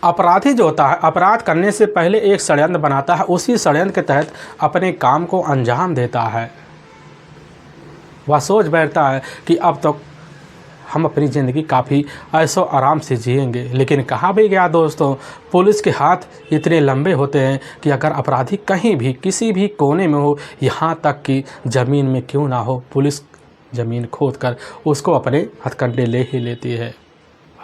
अपराधी जो होता है अपराध करने से पहले एक षड्यंत्र बनाता है, उसी षड्यंत्र के तहत अपने काम को अंजाम देता है। वह सोच बैठता है कि अब तो हम अपनी ज़िंदगी काफ़ी ऐशो आराम से जिएंगे, लेकिन कहाँ भी गया दोस्तों, पुलिस के हाथ इतने लंबे होते हैं कि अगर अपराधी कहीं भी किसी भी कोने में हो, यहाँ तक कि ज़मीन में क्यों ना हो, पुलिस ज़मीन खोद कर उसको अपने हथकंडे ले ही लेती है।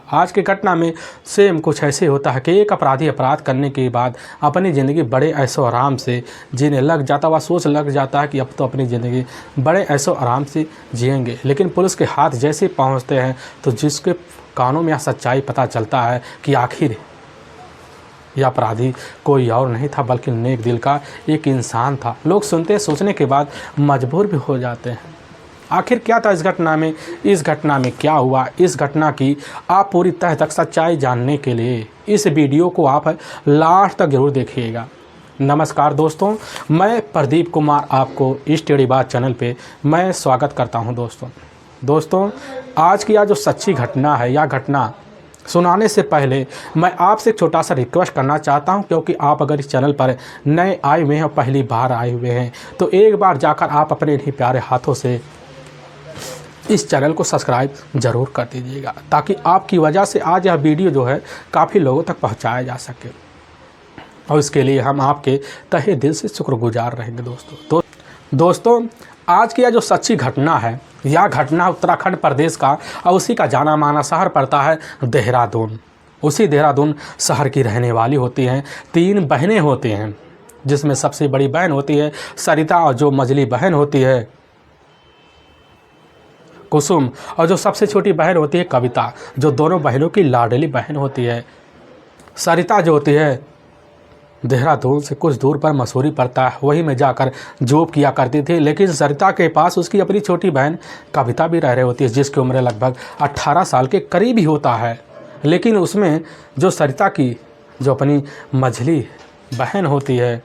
आज की घटना में सेम कुछ ऐसे होता है कि एक अपराधी अपराध करने के बाद अपनी ज़िंदगी बड़े ऐशो आराम से जीने लग जाता, वह सोच लग जाता है कि अब तो अपनी ज़िंदगी बड़े ऐशो आराम से जिएंगे। लेकिन पुलिस के हाथ जैसे पहुंचते हैं तो जिसके कानों में यह सच्चाई पता चलता है कि आखिर यह अपराधी कोई और नहीं था बल्कि नेक दिल का एक इंसान था। लोग सुनते सोचने के बाद मजबूर भी हो जाते हैं। आखिर क्या था इस घटना में क्या हुआ, इस घटना की आप पूरी तह तक सच्चाई जानने के लिए इस वीडियो को आप लास्ट तक जरूर देखिएगा। नमस्कार दोस्तों, मैं प्रदीप कुमार आपको इस टेढ़ी बात चैनल पे मैं स्वागत करता हूं। दोस्तों आज की यह जो सच्ची घटना है, यह घटना सुनाने से पहले मैं आपसे एक छोटा सा रिक्वेस्ट करना चाहता हूं, क्योंकि आप अगर इस चैनल पर नए आए हुए हैं और पहली बार आए हुए हैं तो एक बार जाकर आप अपने इन्हीं प्यारे हाथों से इस चैनल को सब्सक्राइब ज़रूर कर दीजिएगा, ताकि आपकी वजह से आज यह वीडियो जो है काफ़ी लोगों तक पहुंचाया जा सके, और इसके लिए हम आपके तहे दिल से शुक्रगुजार रहेंगे। दोस्तों आज की यह जो सच्ची घटना है, यह घटना उत्तराखंड प्रदेश का और उसी का जाना माना शहर पड़ता है देहरादून। उसी देहरादून शहर की रहने वाली होती हैं 3 बहनें होती हैं, जिसमें सबसे बड़ी बहन होती है सरिता और जो मझली बहन होती है कुसुम, और जो सबसे छोटी बहन होती है कविता, जो दोनों बहनों की लाडली बहन होती है। सरिता जो होती है देहरादून से कुछ दूर पर मसूरी पड़ता है, वहीं में जाकर जॉब किया करती थी। लेकिन सरिता के पास उसकी अपनी छोटी बहन कविता भी रह रही होती है, जिसकी उम्र लगभग 18 साल के करीब ही होता है। लेकिन उसमें जो सरिता की जो अपनी मझली बहन होती है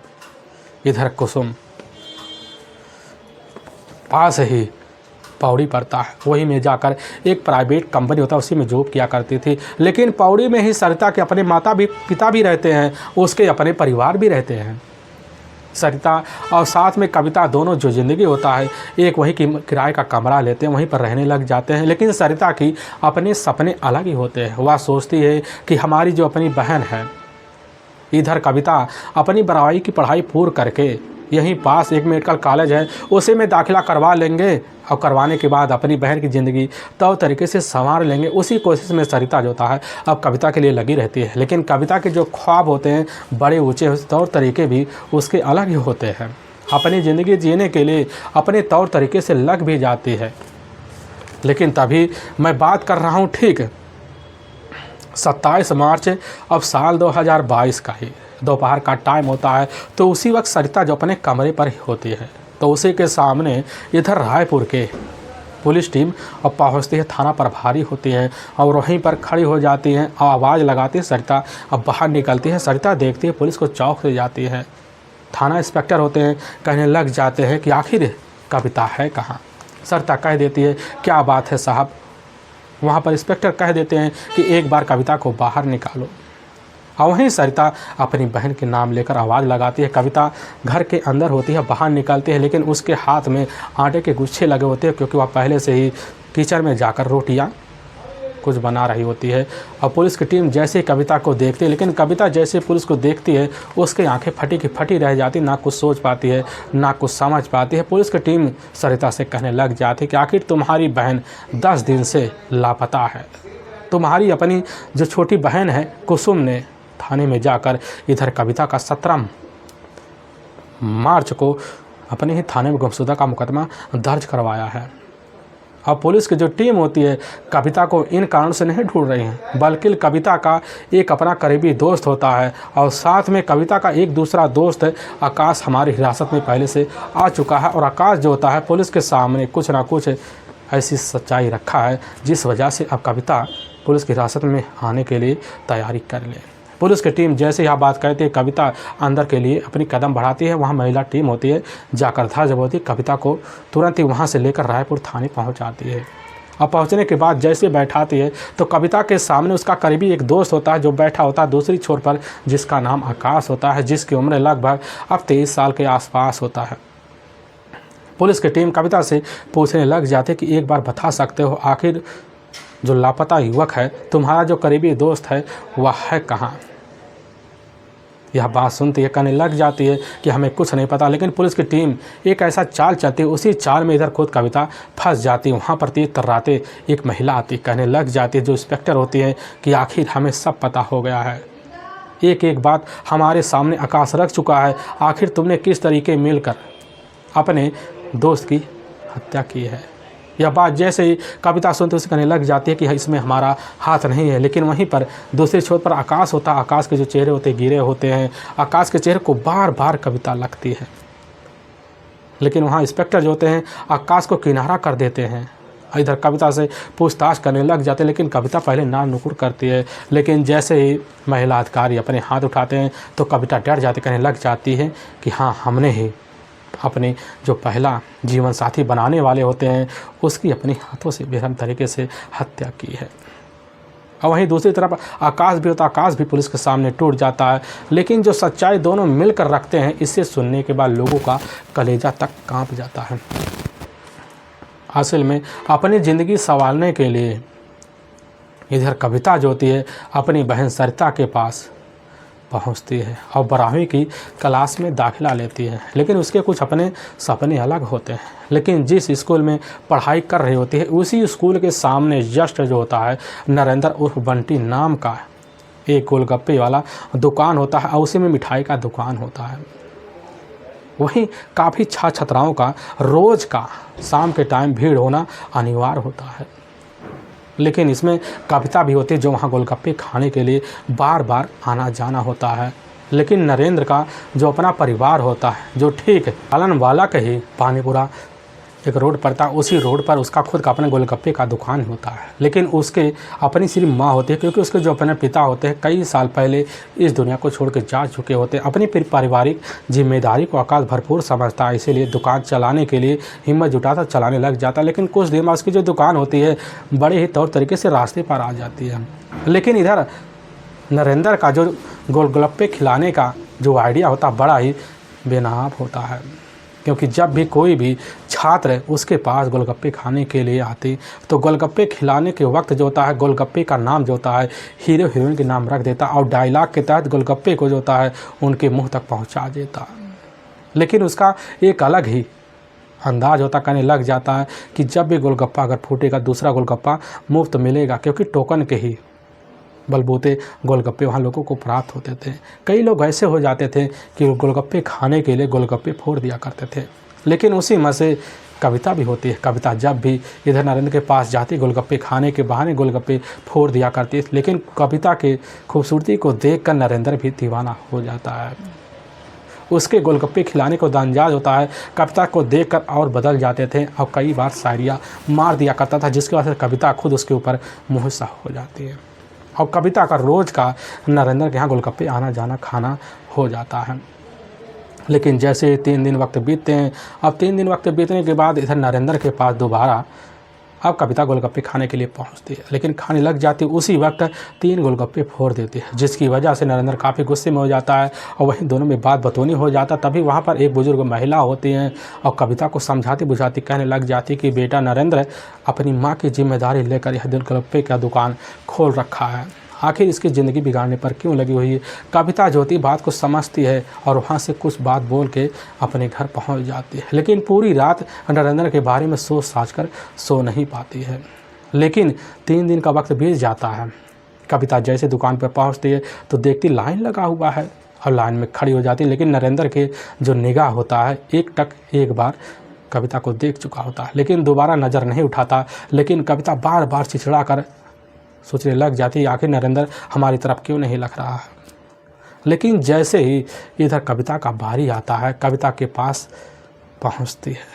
इधर कुसुम, पास ही पौड़ी पड़ता है, वहीं में जाकर एक प्राइवेट कंपनी होता है उसी में जॉब किया करती थी। लेकिन पौड़ी में ही सरिता के अपने पिता भी रहते हैं, उसके अपने परिवार भी रहते हैं। सरिता और साथ में कविता दोनों जो ज़िंदगी होता है एक वहीं की किराए का कमरा लेते हैं, वहीं पर रहने लग जाते हैं। लेकिन सरिता की अपने सपने अलग ही होते हैं। वह सोचती है कि हमारी जो अपनी बहन है, इधर कविता अपनी 12वीं की पढ़ाई पूर्ण करके यहीं पास एक मेडिकल कॉलेज है उसी में दाखिला करवा लेंगे, और करवाने के बाद अपनी बहन की ज़िंदगी तो तरीके से संवार लेंगे। उसी कोशिश में सरिता जो होता है अब कविता के लिए लगी रहती है। लेकिन कविता के जो ख्वाब होते हैं बड़े ऊंचे तौर तरीके भी उसके अलग ही होते हैं। अपनी ज़िंदगी जीने के लिए अपने तौर तरीके से लग भी जाती है। लेकिन तभी मैं बात कर रहा हूँ ठीक 27 मार्च अब साल 2022 का ही दोपहर का टाइम होता है। तो उसी वक्त सरिता जो अपने कमरे पर ही होती है, तो उसी के सामने इधर रायपुर के पुलिस टीम अब पहुँचती है, थाना प्रभारी होती है और वहीं पर खड़ी हो जाती हैं, आवाज़ लगाती है। सरिता अब बाहर निकलती है, सरिता देखती है पुलिस को चौंक से जाती है। थाना इंस्पेक्टर होते हैं, कहने लग जाते हैं कि आखिर कविता है कहाँ। सरिता कह देती है क्या बात है साहब। वहाँ पर इंस्पेक्टर कह देते हैं कि एक बार कविता को बाहर निकालो। और वहीं सरिता अपनी बहन के नाम लेकर आवाज़ लगाती है। कविता घर के अंदर होती है, बाहर निकलती है, लेकिन उसके हाथ में आटे के गुच्छे लगे होते हैं, क्योंकि वह पहले से ही किचन में जाकर रोटियां कुछ बना रही होती है। और पुलिस की टीम जैसे ही कविता को देखती है, लेकिन कविता जैसे पुलिस को देखती है उसकी आंखें फटी की फटी रह जाती, ना कुछ सोच पाती है ना कुछ समझ पाती है। पुलिस की टीम सरिता से कहने लग जाती है कि आखिर तुम्हारी बहन 10 दिन से लापता है। तुम्हारी अपनी जो छोटी बहन है कुसुम ने थाने में जाकर इधर कविता का 17 मार्च को अपने ही थाने में गुमशुदा का मुकदमा दर्ज करवाया है। अब पुलिस की जो टीम होती है कविता को इन कारण से नहीं ढूंढ रही है, बल्कि कविता का एक अपना करीबी दोस्त होता है और साथ में कविता का एक दूसरा दोस्त आकाश हमारी हिरासत में पहले से आ चुका है। और आकाश जो होता है पुलिस के सामने कुछ ना कुछ ऐसी सच्चाई रखा है जिस वजह से अब कविता पुलिस की हिरासत में आने के लिए तैयारी कर ले। पुलिस की टीम जैसे यह बात कहती है कविता अंदर के लिए अपनी कदम बढ़ाती है। वहाँ महिला टीम होती है, जाकर था जब होती कविता को तुरंत ही वहाँ से लेकर रायपुर थाने पहुँच जाती है। और पहुंचने के बाद जैसे बैठाती है तो कविता के सामने उसका करीबी एक दोस्त होता है जो बैठा होता है दूसरी छोर पर, जिसका नाम आकाश होता है, जिसकी उम्र लगभग अब 23 साल के आसपास होता है। पुलिस की टीम कविता से पूछने लग जाती है कि एक बार बता सकते हो आखिर जो लापता युवक है, तुम्हारा जो करीबी दोस्त है, वह है कहाँ? यह बात सुनती है कहने लग जाती है कि हमें कुछ नहीं पता। लेकिन पुलिस की टीम एक ऐसा चाल चलती है, उसी चाल में इधर खुद कविता फंस जाती है। वहाँ पर तेज तर्राते एक महिला आती, कहने लग जाती है जो इंस्पेक्टर होती है कि आखिर हमें सब पता हो गया है, एक एक बात हमारे सामने आकाश रख चुका है। आखिर तुमने किस तरीके मिलकर अपने दोस्त की हत्या की है? यह बात जैसे ही कविता सुनते उसे कहने लग जाती है कि इसमें हमारा हाथ नहीं है। लेकिन वहीं पर दूसरी छोर पर आकाश होता है। आकाश के जो चेहरे होते हैं गिरे होते हैं। आकाश के चेहरे को बार बार कविता लगती है। लेकिन वहाँ इंस्पेक्टर जो होते हैं आकाश को किनारा कर देते हैं। इधर कविता से पूछताछ करने लग जाते हैं। लेकिन कविता पहले ना नुकुर करती है। लेकिन जैसे ही महिला अधिकारी अपने हाथ उठाते हैं तो कविता डर जाती, कहने लग जाती है कि हाँ, हमने ही अपने जो पहला जीवन साथी बनाने वाले होते हैं उसकी अपने हाथों से बेरहम तरीके से हत्या की है। और वहीं दूसरी तरफ आकाश भी होता, आकाश भी पुलिस के सामने टूट जाता है। लेकिन जो सच्चाई दोनों मिलकर रखते हैं, इसे सुनने के बाद लोगों का कलेजा तक कांप जाता है। असल में अपनी ज़िंदगी संवारने के लिए इधर कविता जो होती है अपनी बहन सरिता के पास पहुंचती है और 12वीं की क्लास में दाखिला लेती है। लेकिन उसके कुछ अपने सपने अलग होते हैं। लेकिन जिस स्कूल में पढ़ाई कर रही होती है उसी स्कूल के सामने जस्ट जो होता है नरेंद्र उर्फ बंटी नाम का एक गोलगप्पे वाला दुकान होता है और उसी में मिठाई का दुकान होता है। वहीं काफ़ी छात्राओं का रोज़ का शाम के टाइम भीड़ होना अनिवार्य होता है। लेकिन इसमें कविता भी होती है जो वहाँ गोलगप्पे खाने के लिए बार बार आना जाना होता है। लेकिन नरेंद्र का जो अपना परिवार होता है, जो ठीक पालन वाला का ही पानीपुरा एक रोड पड़ता है, उसी रोड पर उसका खुद का अपने गोलगप्पे का दुकान होता है। लेकिन उसके अपनी सिर्फ माँ होती है, क्योंकि उसके जो अपने पिता होते हैं कई साल पहले इस दुनिया को छोड़ के जा चुके होते हैं। अपनी पारिवारिक जिम्मेदारी को आकाश भरपूर समझता है, इसीलिए दुकान चलाने के लिए हिम्मत जुटाता चलाने लग जाता है। लेकिन कुछ दिन बाद उसकी जो दुकान होती है बड़े ही तौर तरीके से रास्ते पर आ जाती है। लेकिन इधर नरेंद्र का जो गोलगप्पे खिलाने का जो आइडिया होता है बड़ा ही बेनकाब होता है, क्योंकि जब भी कोई भी छात्र उसके पास गोलगप्पे खाने के लिए आते तो गोलगप्पे खिलाने के वक्त जो होता है गोलगप्पे का नाम जो होता है हीरो हीरोइन के नाम रख देता और डायलॉग के तहत गोलगप्पे को जो होता है उनके मुंह तक पहुंचा देता। लेकिन उसका एक अलग ही अंदाज होता, कहने लग जाता है कि जब भी गोलगप्पा अगर फूटेगा दूसरा गोलगप्पा मुफ्त मिलेगा, क्योंकि टोकन के ही बलबूते गोलगप्पे वहाँ लोगों को प्राप्त होते थे। कई लोग ऐसे हो जाते थे कि गोलगप्पे खाने के लिए गोलगप्पे फोड़ दिया करते थे। लेकिन उसी में से कविता भी होती है। कविता जब भी इधर नरेंद्र के पास जाती गोलगप्पे खाने के बहाने गोलगप्पे फोड़ दिया करती है। लेकिन कविता के खूबसूरती को देखकर नरेंद्र भी दीवाना हो जाता है। उसके गोलगप्पे खिलाने को अंदाज होता है कविता को देखकर और बदल जाते थे और कई बार शायरियाँ मार दिया करता था, जिसकी वजह से कविता खुद उसके ऊपर मुहस्सा हो जाती है। और कविता का रोज़ का नरेंद्र के यहाँ गोलगप्पे आना जाना खाना हो जाता है। लेकिन जैसे 3 दिन वक्त बीतते हैं, अब 3 दिन वक्त बीतने के बाद इधर नरेंद्र के पास दोबारा अब कविता गोलगप्पे खाने के लिए पहुंचती है। लेकिन खाने लग जाती है, उसी वक्त 3 गोलगप्पे फोड़ देती है, जिसकी वजह से नरेंद्र काफ़ी गुस्से में हो जाता है और वहीं दोनों में बात बतौनी हो जाता। तभी वहाँ पर एक बुजुर्ग महिला होती हैं और कविता को समझाती बुझाती कहने लग जाती कि बेटा नरेंद्र अपनी माँ की जिम्मेदारी लेकर यह गोलगप्पे का दुकान खोल रखा है, आखिर इसकी ज़िंदगी बिगाड़ने पर क्यों लगी हुई है। कविता जो होती बात को समझती है और वहाँ से कुछ बात बोल के अपने घर पहुँच जाती है। लेकिन पूरी रात नरेंद्र के बारे में सोच साच कर सो नहीं पाती है। लेकिन 3 दिन का वक्त बीत जाता है। कविता जैसे दुकान पर पहुँचती है तो देखती लाइन लगा हुआ है और लाइन में खड़ी हो जाती है। लेकिन नरेंद्र के जो निगाह होता है एक बार कविता को देख चुका होता है, लेकिन दोबारा नज़र नहीं उठाता। लेकिन कविता बार बार चिड़चिड़ा कर सोचने लग जाती है आखिर नरेंद्र हमारी तरफ क्यों नहीं लग रहा है। लेकिन जैसे ही इधर कविता का बारी आता है, कविता के पास पहुंचती है,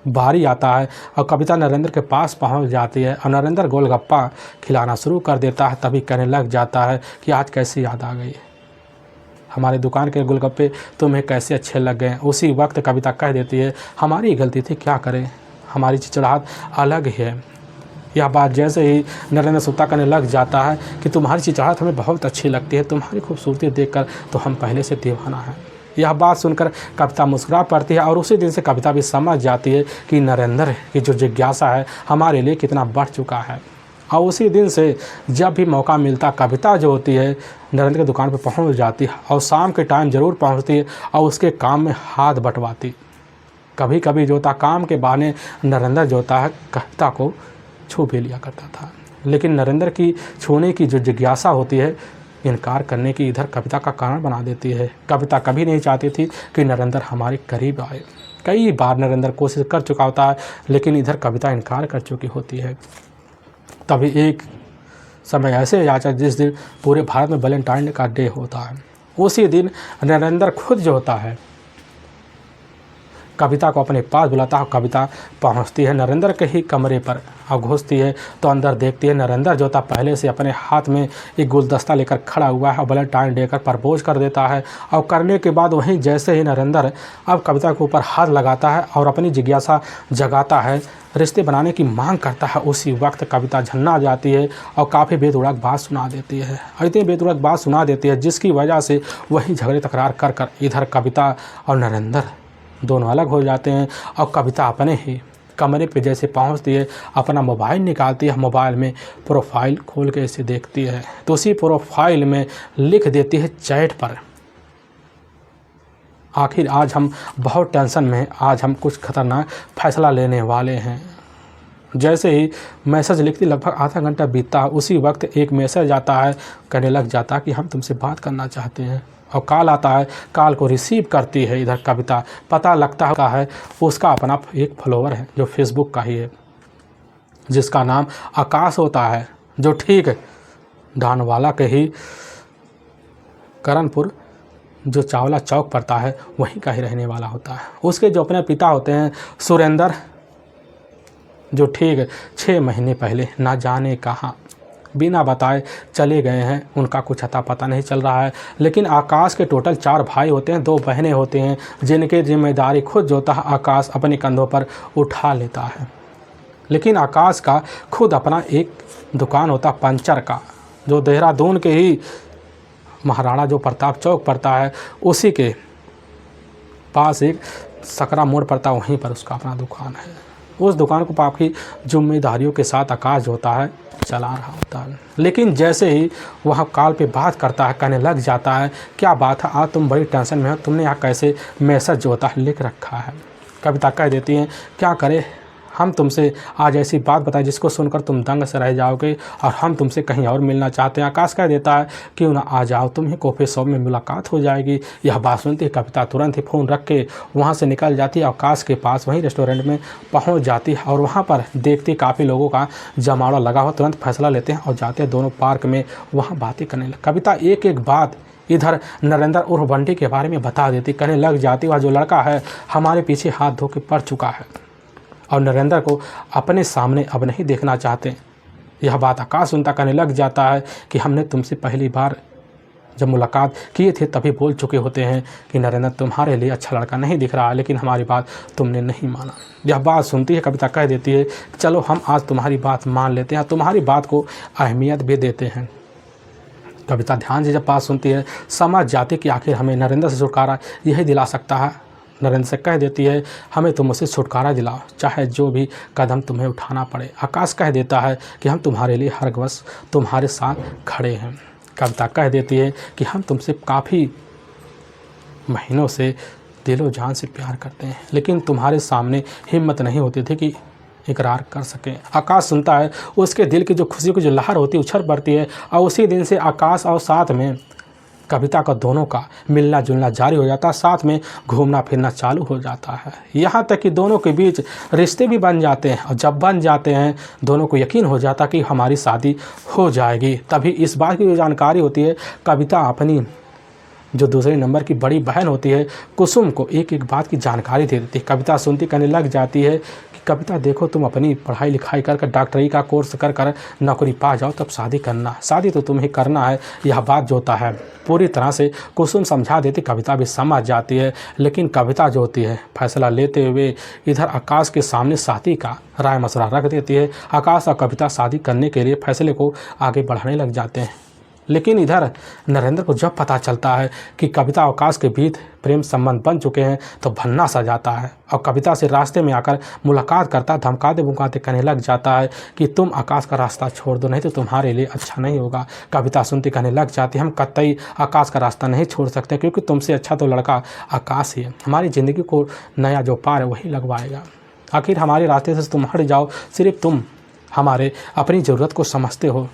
बारी आता है और कविता नरेंद्र के पास पहुंच जाती है और नरेंद्र गोलगप्पा खिलाना शुरू कर देता है। तभी कहने लग जाता है कि आज कैसी याद आ गई, हमारे दुकान के गोलगप्पे तुम्हें कैसे अच्छे लग गए। उसी वक्त कविता कह देती है हमारी गलती थी, क्या करें, हमारी चिड़चिड़ाहट अलग ही है। यह बात जैसे ही नरेंद्र सुता करने लग जाता है कि तुम्हारी चिचाहट हमें बहुत अच्छी लगती है, तुम्हारी खूबसूरती देखकर तो हम पहले से दीवाना हैं। यह बात सुनकर कविता मुस्कुरा पड़ती है और उसी दिन से कविता भी समझ जाती है कि नरेंद्र की जो जिज्ञासा है हमारे लिए कितना बढ़ चुका है। और उसी दिन से जब भी मौका मिलता कविता जो होती है नरेंद्र की दुकान पर पहुंच जाती है और शाम के टाइम ज़रूर पहुंचती है और उसके काम में हाथ बंटवाती। कभी कभी जो था काम के बहाने नरेंद्र जो था कविता को छू भी लिया करता था, लेकिन नरेंद्र की छूने की जो जिज्ञासा होती है इनकार करने की इधर कविता का कारण बना देती है। कविता कभी नहीं चाहती थी कि नरेंद्र हमारे करीब आए। कई बार नरेंद्र कोशिश कर चुका होता है लेकिन इधर कविता इनकार कर चुकी होती है। तभी एक समय ऐसे आ जाता जिस दिन पूरे भारत में वैलेंटाइन का डे होता है। उसी दिन नरेंद्र खुद जो होता है कविता को अपने पास बुलाता है। कविता पहुंचती है नरेंद्र के ही कमरे पर और घुसती है तो अंदर देखती है नरेंद्र जो था पहले से अपने हाथ में एक गुलदस्ता लेकर खड़ा हुआ है और वैलेंटाइन डे कर प्रपोज कर देता है। और करने के बाद वहीं जैसे ही नरेंद्र अब कविता के ऊपर हाथ लगाता है और अपनी जिज्ञासा जगाता है, रिश्ते बनाने की मांग करता है, उसी वक्त कविता झन्ना जाती है और काफ़ी बेतुड़क बात सुना देती है। इतनी बेतुड़क बात सुना देती है जिसकी वजह से वहीं झगड़े तकरार कर कर इधर कविता और नरेंद्र दोनों अलग हो जाते हैं। और कविता अपने ही कमरे पे जैसे पहुंचती है अपना मोबाइल निकालती है, मोबाइल में प्रोफाइल खोल के इसे देखती है तो उसी प्रोफाइल में लिख देती है चैट पर, आखिर आज हम बहुत टेंशन में हैं, आज हम कुछ खतरनाक फैसला लेने वाले हैं। जैसे ही मैसेज लिखती लगभग आधा घंटा बीतता है, उसी वक्त एक मैसेज आता है, कहने लग जाता है कि हम तुमसे बात करना चाहते हैं। और कॉल आता है, कॉल को रिसीव करती है इधर कविता। पता लगता है उसका अपना एक फॉलोअर है जो फेसबुक का ही है जिसका नाम आकाश होता है, जो ठीक धानवाला के ही करणपुर जो चावला चौक पड़ता है वहीं का ही रहने वाला होता है। उसके जो अपने पिता होते हैं सुरेंद्र, जो ठीक 6 महीने पहले ना जाने कहाँ बिना बताए चले गए हैं, उनका कुछ अता पता नहीं चल रहा है। लेकिन आकाश के टोटल 4 भाई होते हैं, 2 बहनें होते हैं जिनकी जिम्मेदारी खुद जो होता है आकाश अपने कंधों पर उठा लेता है। लेकिन आकाश का खुद अपना एक दुकान होता पंचर का, जो देहरादून के ही महाराणा जो प्रताप चौक पड़ता है उसी के पास एक सकरा मोड़ पड़ता है, वहीं पर उसका अपना दुकान है। उस दुकान को काफ़ी जिम्मेदारियों के साथ आकाश होता है चला रहा होता है। लेकिन जैसे ही वह कॉल पे बात करता है कहने लग जाता है क्या बात है, आज तुम बड़ी टेंशन में हो, तुमने यहाँ कैसे मैसेज जो होता है लिख रखा है। कविता कह देती हैं क्या करे, हम तुमसे आज ऐसी बात बताएं जिसको सुनकर तुम दंग से रह जाओगे और हम तुमसे कहीं और मिलना चाहते हैं। आकाश कह देता है क्यों ना आ जाओ, तुम्हें कॉफ़ी शॉप में मुलाकात हो जाएगी। यह बात सुनती है कविता तुरंत ही फ़ोन रख के वहाँ से निकल जाती है, आकाश के पास वहीं रेस्टोरेंट में पहुँच जाती है और वहाँ पर देखती काफ़ी लोगों का जमावड़ा लगा हुआ। तुरंत फैसला लेते हैं और जाते हैं दोनों पार्क में, वहाँ बातें करने लगे। कविता एक एक बात इधर नरेंद्र उर्फ बंटी के बारे में बता देती, कहने लग जाती वह जो लड़का है हमारे पीछे हाथ धो के पड़ चुका है और नरेंद्र को अपने सामने अब नहीं देखना चाहते। यह बात आकाश सुनता कहने लग जाता है कि हमने तुमसे पहली बार जब मुलाकात किए थे तभी बोल चुके होते हैं कि नरेंद्र तुम्हारे लिए अच्छा लड़का नहीं दिख रहा है, लेकिन हमारी बात तुमने नहीं माना। यह बात सुनती है कविता कह देती है चलो हम आज तुम्हारी बात मान लेते हैं, तुम्हारी बात को अहमियत भी देते हैं। कविता ध्यान से जब बात सुनती है समझ जाती कि आखिर हमें नरेंद्र से छुटकारा यही दिला सकता है। नरेंद्र से कह देती है हमें तुम मुझसे छुटकारा दिलाओ, चाहे जो भी कदम तुम्हें उठाना पड़े। आकाश कह देता है कि हम तुम्हारे लिए हर वक्त तुम्हारे साथ खड़े हैं। कविता कह देती है कि हम तुमसे काफ़ी महीनों से दिलो जान से प्यार करते हैं, लेकिन तुम्हारे सामने हिम्मत नहीं होती थी कि इकरार कर सकें। आकाश सुनता है, उसके दिल की जो खुशी की जो लहर होती है उछल पड़ती है और उसी दिन से आकाश और साथ में कविता का दोनों का मिलना जुलना जारी हो जाता है, साथ में घूमना फिरना चालू हो जाता है। यहाँ तक कि दोनों के बीच रिश्ते भी बन जाते हैं और जब बन जाते हैं दोनों को यकीन हो जाता कि हमारी शादी हो जाएगी। तभी इस बात की जो जानकारी होती है कविता अपनी जो दूसरे नंबर की बड़ी बहन होती है कुसुम को एक एक बात की जानकारी दे देती है। कविता सुनती कहने लग जाती है कि कविता देखो, तुम अपनी पढ़ाई लिखाई कर डॉक्टरी का कोर्स कर कर नौकरी पा जाओ, तब शादी करना, शादी तो तुम्हें करना है, यह बात जो होता है पूरी तरह से कुसुम समझा देती। कविता भी समझ जाती है, लेकिन कविता जो होती है फैसला लेते हुए इधर आकाश के सामने शादी का राय मशवरा रख देती है। आकाश और कविता शादी करने के लिए फैसले को आगे बढ़ाने लग जाते हैं। लेकिन इधर नरेंद्र को जब पता चलता है कि कविता और आकाश के बीच प्रेम संबंध बन चुके हैं तो भन्ना सा जाता है और कविता से रास्ते में आकर मुलाकात करता, धमकाते भुमकाते कहने लग जाता है कि तुम आकाश का रास्ता छोड़ दो, नहीं तो तुम्हारे लिए अच्छा नहीं होगा। कविता सुनती कहने लग जाती है, हम कतई आकाश का रास्ता नहीं छोड़ सकते, क्योंकि तुमसे अच्छा तो लड़का आकाश ही है। हमारी ज़िंदगी को नया जो पार है वही लगवाएगा। आखिर हमारे रास्ते से तुम हट जाओ, सिर्फ तुम हमारे अपनी ज़रूरत को समझते हो।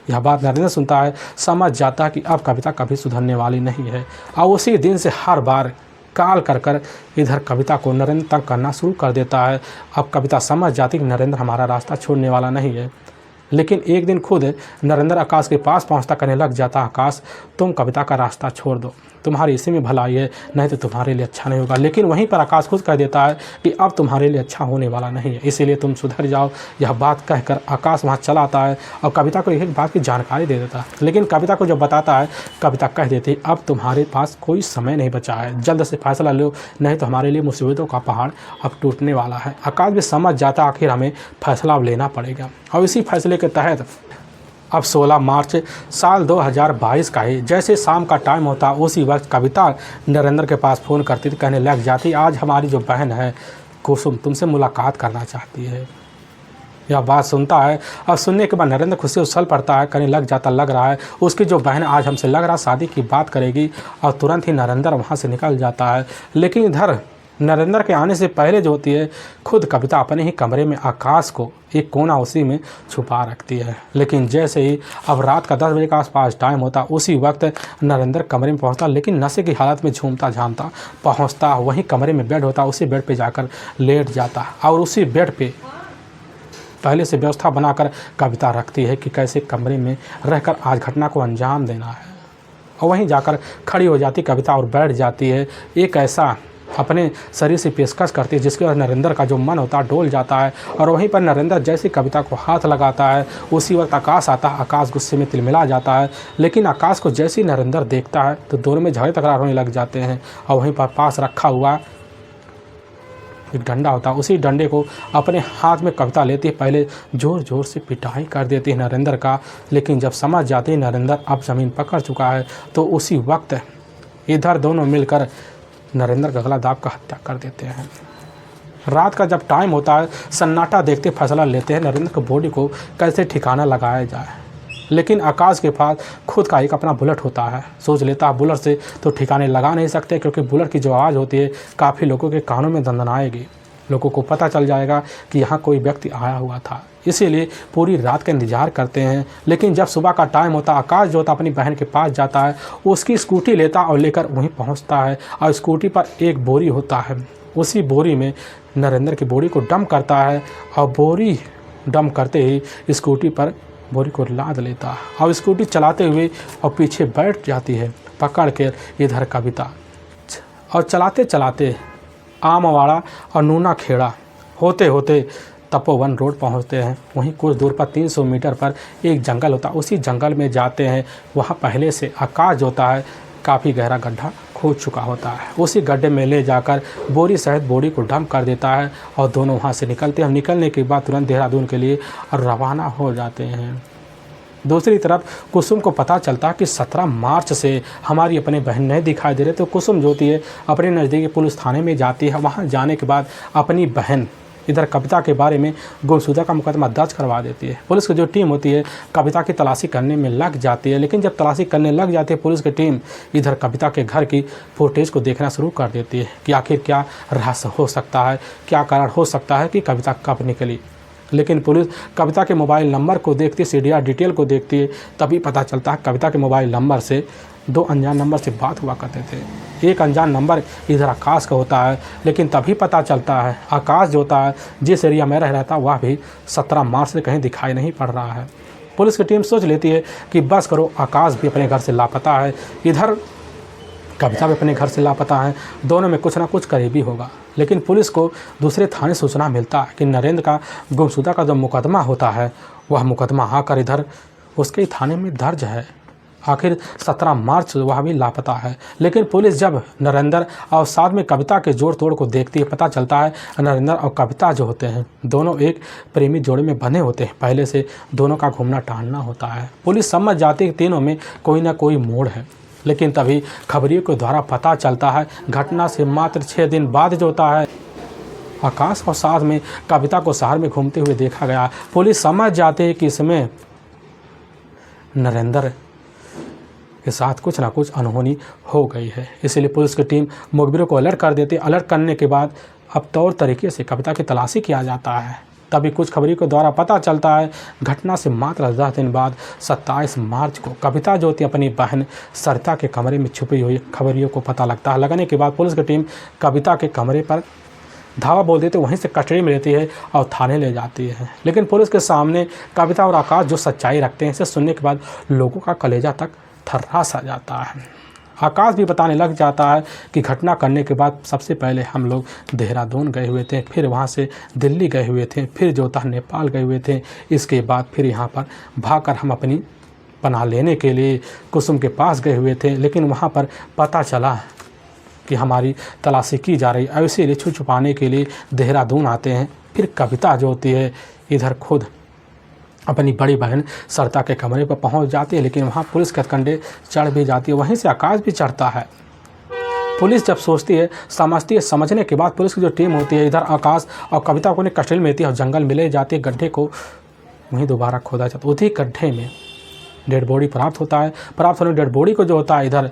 यह बात नरेंद्र सुनता है, समझ जाता है कि अब कविता कभी सुधरने वाली नहीं है और उसी दिन से हर बार काल कर कर इधर कविता को नरेंद्र तंग करना शुरू कर देता है। अब कविता समझ जाती कि नरेंद्र हमारा रास्ता छोड़ने वाला नहीं है। लेकिन एक दिन खुद नरेंद्र आकाश के पास पहुंचता, कहने लग जाता, आकाश तुम कविता का रास्ता छोड़ दो, तुम्हारी इसी में भलाई है, नहीं तो तुम्हारे लिए अच्छा नहीं होगा। लेकिन वहीं पर आकाश खुद कह देता है कि अब तुम्हारे लिए अच्छा होने वाला नहीं है, इसीलिए तुम सुधर जाओ। यह बात कहकर आकाश वहाँ चला आता है और कविता को एक बात की जानकारी दे देता है। लेकिन कविता को जब बताता है, कविता कह देती अब तुम्हारे पास कोई समय नहीं बचा है, जल्द से फैसला लो, नहीं तो हमारे लिए मुसीबतों का पहाड़ अब टूटने वाला है। आकाश भी समझ जाता आखिर हमें फैसला अब लेना पड़ेगा और इसी फैसले के तहत अब 16 मार्च साल 2022 का ही जैसे शाम का टाइम होता उसी वक्त कविता नरेंद्र के पास फ़ोन करती थी, कहने लग जाती, आज हमारी जो बहन है कुसुम तुमसे मुलाकात करना चाहती है। यह बात सुनता है और सुनने के बाद नरेंद्र खुशी उछल पड़ता है, कहने लग जाता, लग रहा है उसकी जो बहन आज हमसे लग रहा शादी की बात करेगी। और तुरंत ही नरेंद्र वहाँ से निकल जाता है। लेकिन इधर नरेंद्र के आने से पहले जो होती है खुद कविता अपने ही कमरे में आकाश को एक कोना उसी में छुपा रखती है। लेकिन जैसे ही अब रात का 10 बजे के आसपास टाइम होता उसी वक्त नरेंद्र कमरे में पहुंचता, लेकिन नशे की हालत में झूमता झामता पहुंचता। वहीं कमरे में बेड होता, उसी बेड पे जाकर लेट जाता और उसी बेड पे पहले से व्यवस्था बनाकर कविता रखती है कि कैसे कमरे में रहकर आज घटना को अंजाम देना है। और वहीं जाकर खड़ी हो जाती कविता और बैठ जाती है, एक ऐसा अपने शरीर से पेशकश करती है जिसके बाद नरेंद्र का जो मन होता है डोल जाता है। और वहीं पर नरेंद्र जैसे कविता को हाथ लगाता है उसी वक्त आकाश आता है। आकाश गुस्से में तिलमिला जाता है, लेकिन आकाश को जैसे ही नरेंद्र देखता है तो दोनों में झगड़े तकरार होने लग जाते हैं। और वहीं पर पास रखा हुआ एक डंडा होता है, उसी डंडे को अपने हाथ में कविता लेती है, पहले ज़ोर ज़ोर से पिटाई कर देती है नरेंद्र का। लेकिन जब समझ जाती है नरेंद्र अब ज़मीन पकड़ चुका है तो उसी वक्त इधर दोनों मिलकर नरेंद्र का गला दाब कर हत्या कर देते हैं। रात का जब टाइम होता है सन्नाटा देखते फैसला लेते हैं नरेंद्र की बॉडी को कैसे ठिकाना लगाया जाए। लेकिन आकाश के पास खुद का एक अपना बुलेट होता है, सोच लेता है बुलेट से तो ठिकाने लगा नहीं सकते, क्योंकि बुलेट की जो आवाज़ होती है काफ़ी लोगों के कानों में दंदनाएगी, लोगों को पता चल जाएगा कि यहाँ कोई व्यक्ति आया हुआ था। इसीलिए पूरी रात का इंतजार करते हैं। लेकिन जब सुबह का टाइम होता आकाश जो होता अपनी बहन के पास जाता है, उसकी स्कूटी लेता और लेकर वहीं पहुंचता है और स्कूटी पर एक बोरी होता है, उसी बोरी में नरेंद्र की बोरी को डंप करता है और बोरी डंप करते ही स्कूटी पर बोरी को लाद लेता है और स्कूटी चलाते हुए और पीछे बैठ जाती है पकड़ कर इधर कविता। और चलाते चलाते आमवाड़ा और नूना खेड़ा होते होते तपोवन रोड पहुंचते हैं। वहीं कुछ दूर पर 300 मीटर पर एक जंगल होता है, उसी जंगल में जाते हैं। वहाँ पहले से आकाश जो होता है काफ़ी गहरा गड्ढा खोद चुका होता है, उसी गड्ढे में ले जाकर बोरी सहित बोरी को डंप कर देता है और दोनों वहाँ से निकलते हैं। निकलने के बाद तुरंत देहरादून के लिए रवाना हो जाते हैं। दूसरी तरफ कुसुम को पता चलता है कि 17 मार्च से हमारी अपने बहन नहीं दिखाई दे रहे, तो कुसुम जो होती है अपने नज़दीकी पुलिस थाने में जाती है। वहाँ जाने के बाद अपनी बहन इधर कविता के बारे में गुमशुदा का मुकदमा दर्ज करवा देती है। पुलिस की जो टीम होती है कविता की तलाशी करने में लग जाती है। लेकिन जब तलाशी करने लग जाती है पुलिस की टीम इधर कविता के घर की फुटेज को देखना शुरू कर देती है कि आखिर क्या रहस्य हो सकता है, क्या कारण हो सकता है कि कविता कब निकली। लेकिन पुलिस कविता के मोबाइल नंबर को देखती है, सीडीआर डिटेल को देखती है, तभी पता चलता है कविता के मोबाइल नंबर से 2 अनजान नंबर से बात हुआ करते थे। एक अनजान नंबर इधर आकाश का होता है। लेकिन तभी पता चलता है आकाश जो होता है जिस एरिया में रह रहा था वह भी 17 मार्च से कहीं दिखाई नहीं पड़ रहा है। पुलिस की टीम सोच लेती है कि बस करो, आकाश भी अपने घर से लापता है, इधर कविता भी अपने घर से लापता है, दोनों में कुछ ना कुछ करीबी होगा। लेकिन पुलिस को दूसरे थाने सूचना मिलता है कि नरेंद्र का गुमशुदा का जो मुकदमा होता है वह मुकदमा आकर इधर उसके थाने में दर्ज है। आखिर 17 मार्च वह भी लापता है। लेकिन पुलिस जब नरेंद्र और साथ में कविता के जोड़ तोड़ को देखती है, पता चलता है नरेंद्र और कविता जो होते हैं दोनों एक प्रेमी जोड़े में बंधे होते हैं, पहले से दोनों का घूमना टहलना होता है। पुलिस समझ जाती है कि तीनों में कोई ना कोई मोड़ है। लेकिन तभी खबरियों के द्वारा पता चलता है घटना से मात्र 6 दिन बाद जो होता है आकाश और साथ में कविता को शहर में घूमते हुए देखा गया। पुलिस समझ जाते है कि इसमें नरेंद्र के साथ कुछ ना कुछ अनहोनी हो गई है। इसलिए पुलिस की टीम मुखबिरों को अलर्ट कर देती है। अलर्ट करने के बाद अब तौर तरीके से कविता की तलाशी किया जाता है। तभी कुछ खबरियों के द्वारा पता चलता है घटना से मात्र 10 दिन बाद 27 मार्च को कविता जो होती अपनी बहन सरिता के कमरे में छुपी हुई खबरियों को पता लगता है। लगने के बाद पुलिस की टीम कविता के कमरे पर धावा बोल देते, वहीं से कस्टडी में लेती है और थाने ले जाती है। लेकिन पुलिस के सामने कविता और आकाश जो सच्चाई रखते हैं, इसे सुनने के बाद लोगों का कलेजा तक थर्रास आ जाता है। आकाश भी बताने लग जाता है कि घटना करने के बाद सबसे पहले हम लोग देहरादून गए हुए थे, फिर वहाँ से दिल्ली गए हुए थे, फिर जो था नेपाल गए हुए थे, इसके बाद फिर यहाँ पर भागकर हम अपनी पनाह लेने के लिए कुसुम के पास गए हुए थे। लेकिन वहाँ पर पता चला कि हमारी तलाशी की जा रही है, इसीलिए छुपाने के लिए देहरादून आते हैं। फिर कविता जो होती है इधर खुद अपनी बड़ी बहन सरिता के कमरे पर पहुंच जाती है, लेकिन वहां पुलिस के हथकंडे चढ़ भी जाती है, वहीं से आकाश भी चढ़ता है। पुलिस जब सोचती है, समझती है, समझने के बाद पुलिस की जो टीम होती है इधर आकाश और कविता को कस्टडी में लेती है और जंगल में ले जाती है। गड्ढे को वहीं दोबारा खोदा जाता है। उसी गड्ढे में डेड बॉडी प्राप्त होता है। प्राप्त होने डेड बॉडी को जो होता है इधर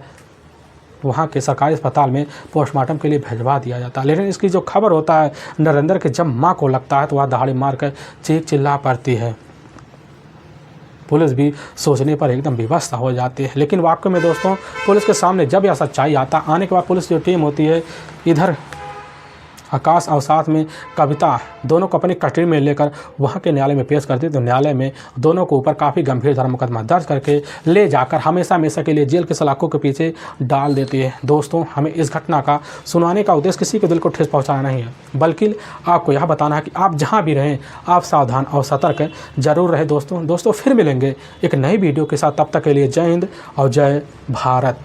वहाँ के सरकारी अस्पताल में पोस्टमार्टम के लिए भिजवा दिया जाता है। लेकिन इसकी जो खबर होता है नरेंद्र के जब माँ को लगता है तो वह दहाड़ी मार कर चीख चिल्ला पड़ती है। पुलिस भी सोचने पर एकदम विवश हो जाती है। लेकिन वाकई में दोस्तों पुलिस के सामने जब यह सच्चाई आता आने के बाद पुलिस जो टीम होती है इधर आकाश और साथ में कविता दोनों को अपनी कस्टडी में लेकर वहाँ के न्यायालय में पेश करती है। तो न्यायालय में दोनों को ऊपर काफ़ी गंभीर धारा मुकदमा दर्ज करके ले जाकर हमेशा हमेशा के लिए जेल के सलाखों के पीछे डाल देती है। दोस्तों हमें इस घटना का सुनाने का उद्देश्य किसी के दिल को ठेस पहुँचाना नहीं है, बल्कि आपको यह बताना है कि आप जहाँ भी रहें आप सावधान और सतर्क जरूर रहें। दोस्तों फिर मिलेंगे एक नई वीडियो के साथ, तब तक के लिए जय हिंद और जय भारत।